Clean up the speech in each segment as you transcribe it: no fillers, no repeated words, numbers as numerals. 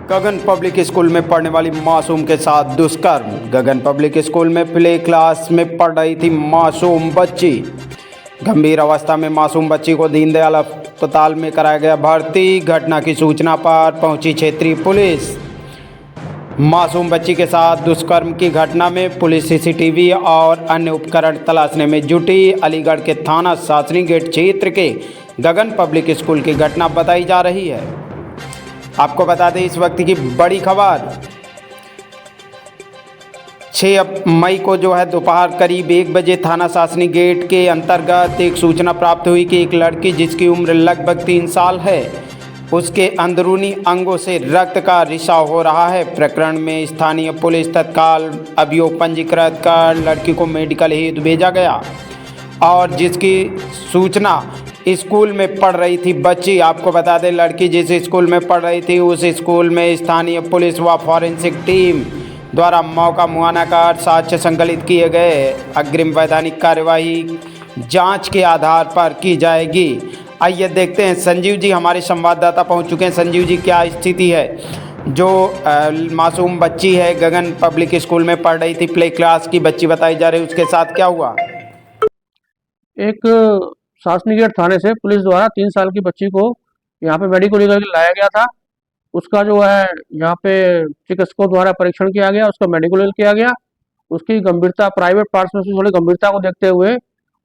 गगन public school में पढ़ने वाली मासूम के साथ दुष्कर्म। गगन पब्लिक स्कूल में प्ले क्लास में पढ़ रही थी मासूम बच्ची। गंभीर अवस्था में मासूम बच्ची को दीनदयाल अस्पताल में कराया गया भर्ती। घटना की सूचना पर पहुंची क्षेत्रीय पुलिस। मासूम बच्ची के साथ दुष्कर्म की घटना में पुलिस सीसीटीवी और अन्य उपकरण तलाशने में जुटी। अलीगढ़ के थाना शास्त्री गेट क्षेत्र के गगन पब्लिक स्कूल की घटना बताई जा रही है। आपको बता दें इस वक्त की बड़ी खबर, 6 मई को दोपहर करीब 1 बजे थाना शास्त्री गेट के अंतर्गत एक सूचना प्राप्त हुई कि एक लड़की जिसकी उम्र लगभग 3 साल है, उसके अंदरूनी अंगों से रक्त का रिसाव हो रहा है। प्रकरण में स्थानीय पुलिस तत्काल अभियोग पंजीकृत कर लड़की को मेडिकल हेतु भेजा गया और जिसकी सूचना स्कूल में पढ़ रही थी बच्ची। आपको बता दें लड़की जिस स्कूल में पढ़ रही थी उस स्कूल में स्थानीय पुलिस व फॉरेंसिक टीम द्वारा मौका मुआयना कर साक्ष्य संकलित किए गए। अग्रिम वैधानिक कार्यवाही जांच के आधार पर की जाएगी। आइए देखते हैं, संजीव जी हमारे संवाददाता पहुंच चुके हैं। संजीव जी, क्या स्थिति है? जो मासूम बच्ची है गगन पब्लिक स्कूल में पढ़ रही थी, प्ले क्लास की बच्ची बताई जा रही है, उसके साथ क्या हुआ? एक शास्त्री गेट थाने से पुलिस द्वारा 3 साल की बच्ची को यहाँ पे मेडिकल लीगल लाया गया था। उसका यहाँ पे चिकित्सकों द्वारा परीक्षण किया गया, उसका मेडिकल किया गया। उसकी गंभीरता, प्राइवेट पार्ट्स में से थोड़ी गंभीरता को देखते हुए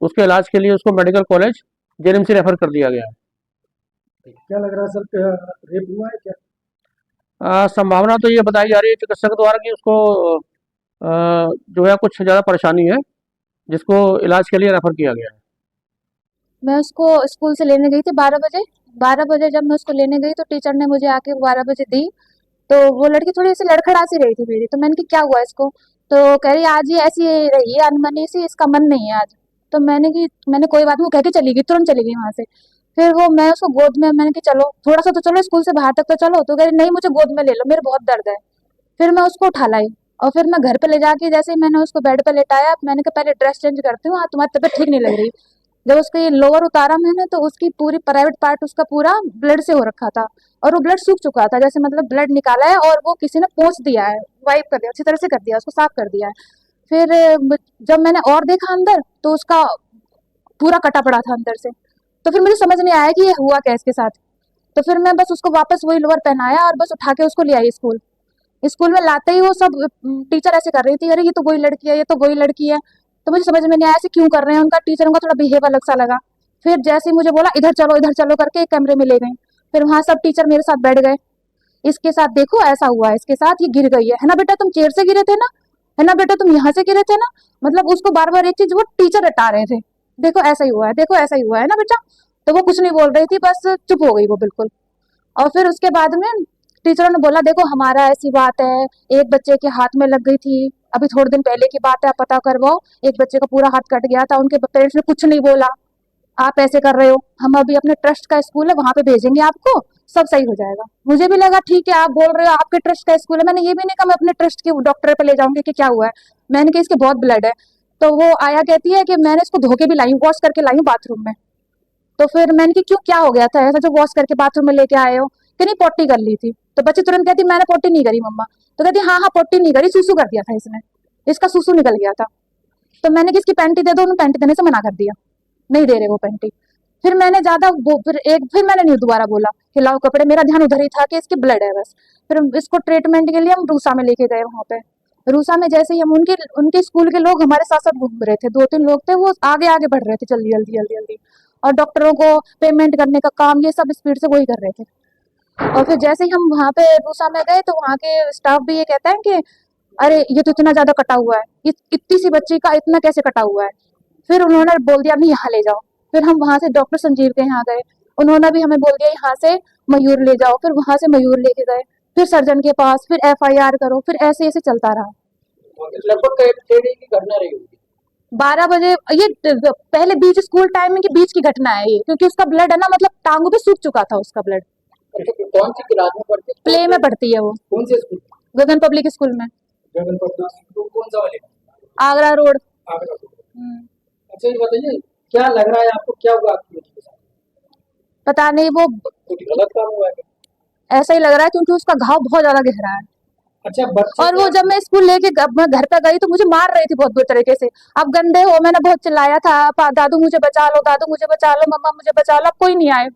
उसके इलाज के लिए उसको मेडिकल कॉलेज जेएनएमसी रेफर कर दिया गया है। क्या लग रहा है सर, रेप हुआ है क्या? संभावना तो ये बताई जा रही है चिकित्सक द्वारा कि उसको कुछ ज़्यादा परेशानी है, जिसको इलाज के लिए रेफर किया गया है। मैं उसको स्कूल से लेने गई थी 12 बजे जब मैं उसको लेने गई तो टीचर ने मुझे आके 12 बजे दी। तो वो लड़की थोड़ी सी लड़खड़ा सी रही थी मेरी, तो मैंने कहा क्या हुआ इसको? तो कह रही आज ये ऐसी रही है अनमनी सी, इसका मन नहीं है आज। तो मैंने कोई बात नहीं, वो कह के चली गई, तुरंत चली गई वहां से। फिर मैं उसको गोद में, मैंने कहा चलो थोड़ा सा तो चलो स्कूल से बाहर तक तो चलो। तो कह रही नहीं मुझे गोद में ले लो, मेरे बहुत दर्द है। फिर मैं उसको उठा लाई और फिर मैं घर पे ले जाके जैसे ही मैंने उसको बेड पे लेटाया, मैंने कहा पहले ड्रेस चेंज करती हूँ, हाँ तुम्हारी तबीयत ठीक नहीं लग रही। जब उसका ये लोअर उतारा मैंने तो उसकी पूरी प्राइवेट पार्ट उसका पूरा ब्लड से हो रखा था और वो ब्लड सूख चुका था, जैसे मतलब ब्लड निकाला है और वो किसी ने पोंछ दिया है, वाइप कर दिया, अच्छी तरह से कर दिया, उसको साफ कर दिया है। फिर जब मैंने और देखा अंदर तो उसका पूरा कटा पड़ा था अंदर से। तो फिर मुझे समझ नहीं आया कि ये हुआ क्या इसके साथ। तो फिर मैं बस उसको वापस वही लोअर पहनाया और बस उठा के उसको ले आई स्कूल। स्कूल में लाते ही वो सब टीचर ऐसे कर रही थी, अरे ये तो वही लड़की है, ये तो वही लड़की है। तो मुझे समझ में नहीं आया ऐसे क्यों कर रहे हैं, उनका टीचरों का थोड़ा बिहेव अलग सा लगा। फिर जैसे ही मुझे बोला इधर चलो करके एक कमरे में ले गई। फिर वहां सब टीचर मेरे साथ बैठ गए। इसके साथ देखो ऐसा हुआ है, इसके साथ ये गिर गई है ना बेटा, तुम चेयर से गिरे थे ना, है ना बेटा तुम यहाँ से गिरे थे ना। मतलब उसको बार बार एक चीज वो टीचर रटा रहे थे, देखो ऐसा ही हुआ है, देखो ऐसा ही हुआ है ना बेटा। तो वो कुछ नहीं बोल रही थी, बस चुप हो गई वो बिल्कुल। और फिर उसके बाद में टीचरों ने बोला देखो हमारा ऐसी बात है, एक बच्चे के हाथ में लग गई थी, अभी थोड़े दिन पहले की बात है, आप पता करवाओ, एक बच्चे का पूरा हाथ कट गया था, उनके पेरेंट्स ने कुछ नहीं बोला, आप ऐसे कर रहे हो, हम अभी अपने ट्रस्ट का स्कूल है वहां पे भेजेंगे आपको, सब सही हो जाएगा। मुझे भी लगा ठीक है आप बोल रहे हो आपके ट्रस्ट का स्कूल है, मैंने ये भी नहीं कहा मैं अपने ट्रस्ट के डॉक्टर पे ले जाऊंगी कि क्या हुआ है, मैंने कहा इसके बहुत ब्लड है। तो वो आया कहती है कि मैंने इसको धो के भी लाई हूँ, वॉश करके लाई हूँ बाथरूम में। तो फिर मैंने कि क्यों क्या हो गया था ऐसा जो वॉश करके बाथरूम में लेके आए हो? कि नहीं पोटी कर ली थी। तो बच्ची तुरंत कहती मैंने पोटी नहीं करी मम्मा। तो कहती हाँ हाँ पोटी नहीं करी, सूसू कर दिया था इसने, इसका सूसू निकल गया था। तो मैंने किसकी पैंटी दे दो, उन्होंने पैंटी देने से मना कर दिया, नहीं दे रहे वो पैंटी। फिर मैंने फिर मैंने नहीं दोबारा बोला कि लाओ कपड़े, मेरा ध्यान उधर ही था कि इसकी ब्लड है बस। फिर इसको ट्रीटमेंट के लिए हम रूसा में लेके गए। वहां पे रूसा में जैसे ही हम उनके स्कूल के लोग हमारे साथ साथ घूम रहे थे, 2-3 लोग थे, वो आगे आगे बढ़ रहे थे जल्दी जल्दी जल्दी जल्दी, और डॉक्टरों को पेमेंट करने का काम ये सब स्पीड से वही कर रहे थे। और फिर जैसे ही हम वहाँ पे रूसा में गए तो वहाँ के स्टाफ भी ये कहता है कि अरे ये तो इतना ज्यादा कटा हुआ है, इतनी सी बच्ची का इतना कैसे कटा हुआ है। फिर उन्होंने बोल दिया नहीं यहाँ ले जाओ। फिर हम वहाँ से डॉक्टर संजीव के यहाँ गए, उन्होंने भी हमें बोल दिया यहाँ से मयूर ले जाओ। फिर वहां से मयूर लेके गए, फिर सर्जन के पास, फिर एफआईआर करो, फिर ऐसे ऐसे चलता रहा। लगभग कई की घटना रही होगी। 12 बजे ये पहले बीच स्कूल टाइमिंग के बीच की घटना है ये, क्योंकि उसका ब्लड है ना, मतलब टांगों पे सूख चुका था उसका ब्लड। कौन सी क्लास में पढ़ती है? प्ले में पढ़ती है वो, कौन से स्कूल? गगन पब्लिक स्कूल में, गगन पब्लिक स्कूल कौन सा वाले? आगरा रोड। आगरा रोड। अच्छा ये बताइए क्या लग रहा है आपको, क्या हुआ आपकी बेटी के साथ? पता नहीं वो कुछ गलत काम हुआ है? ऐसा ही लग रहा है क्योंकि उसका घाव बहुत ज्यादा गहरा है। अच्छा बच्चे और वो जब मैं स्कूल लेके मैं घर पे गई तो मुझे मार रही थी बहुत बुरी तरीके से। अब गंदे हो, मैंने बहुत चिल्लाया था, दादू मुझे बचा लो, दादू मुझे बचा लो, मम्मा मुझे बचा लो, अब कोई नहीं आए।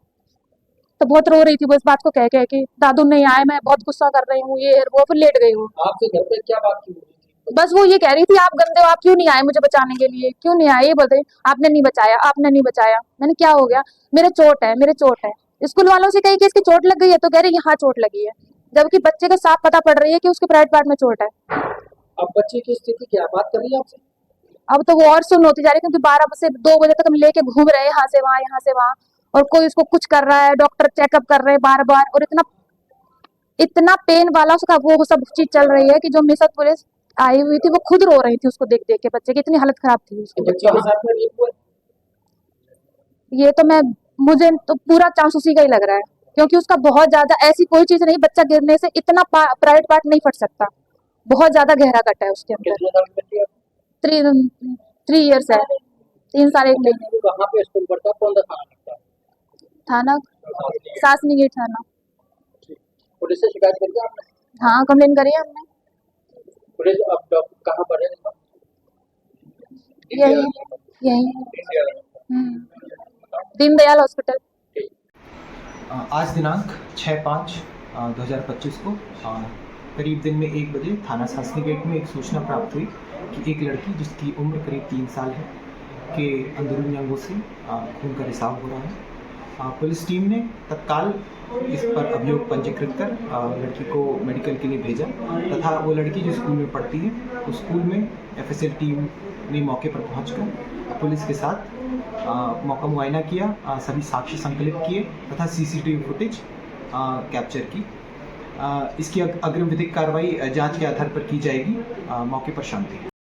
तो बहुत रो रही थी वो इस बात को कह कह के, दादू नहीं आए, मैं बहुत गुस्सा कर रही हूँ, ये वो, फिर लेट गई हूँ। आपसे घर पे क्या बात की हुई थी? बस वो ये कह रही थी आप गंदे हो, आप क्यों नहीं आए मुझे बचाने के लिए, क्यों नहीं आए, ये बोलते आपने नहीं बचाया, आपने नहीं बचाया। मैंने क्या हो गया, मेरे चोट है, मेरे चोट है। स्कूल वालों से कही कि इसकी चोट लग गई है तो कह रही यहाँ चोट लगी है, जबकि बच्चे को साफ पता पड़ रही है कि उसके प्राइवेट पार्ट में चोट है। अब बच्चे की स्थिति क्या बात कर रही है आपसे? अब तो वो और सुन होती जा रही है क्योंकि 12 से 2 बजे तक हम लेके घूम रहे हैं यहाँ से वहाँ, यहाँ से वहाँ, और कोई उसको कुछ कर रहा है, डॉक्टर चेकअप कर रहे हैं बार बार, और इतना इतना पेन वाला उसका वो सब चीज चल रही है कि जो मिसत पुलिस आई हुई थी वो खुद रो रही थी उसको देख देख के, बच्चे की इतनी हालत खराब थी उसकी। तो बच्चे के साथ में रेप हुआ? ये तो मुझे तो पूरा चांस उसी का ही लग रहा है क्योंकि उसका बहुत ज्यादा, ऐसी कोई चीज नहीं, बच्चा गिरने से इतना प्राइवेट पार्ट नहीं फट सकता, बहुत ज्यादा गहरा कट है उसके अंदर। कितने साल की बच्ची है? 3 इयर्स है, 3 साल 1 महीने। कहाँ पे स्कूल पढ़ता है, कौन सा थाना लगता है? थाना सासनी गेट थाना। पुलिस से शिकायत करके आपने? हाँ, कंप्लेन करी है हमने। पुलिस अब कहाँ पर है? यही यही दीनदयाल हॉस्पिटल। आज दिनांक 6/5/2025 को करीब दिन में 1 बजे थाना सासनी गेट में एक सूचना प्राप्त हुई कि एक लड़की जिसकी उम्र करीब 3 साल है के अंदरूनी अंगों से खून का रिसाव हो रहा है। पुलिस टीम ने तत्काल इस पर अभियोग पंजीकृत कर लड़की को मेडिकल के लिए भेजा तथा वो लड़की जो स्कूल में पढ़ती है उस स्कूल में एफएसएल टीम ने मौके पर पहुंचकर पुलिस के साथ मौका मुआयना किया, सभी साक्ष्य संकलित किए तथा सीसीटीवी फुटेज कैप्चर की। इसकी अग्रिम विधिक कार्रवाई जांच के आधार पर की जाएगी। मौके पर शांति।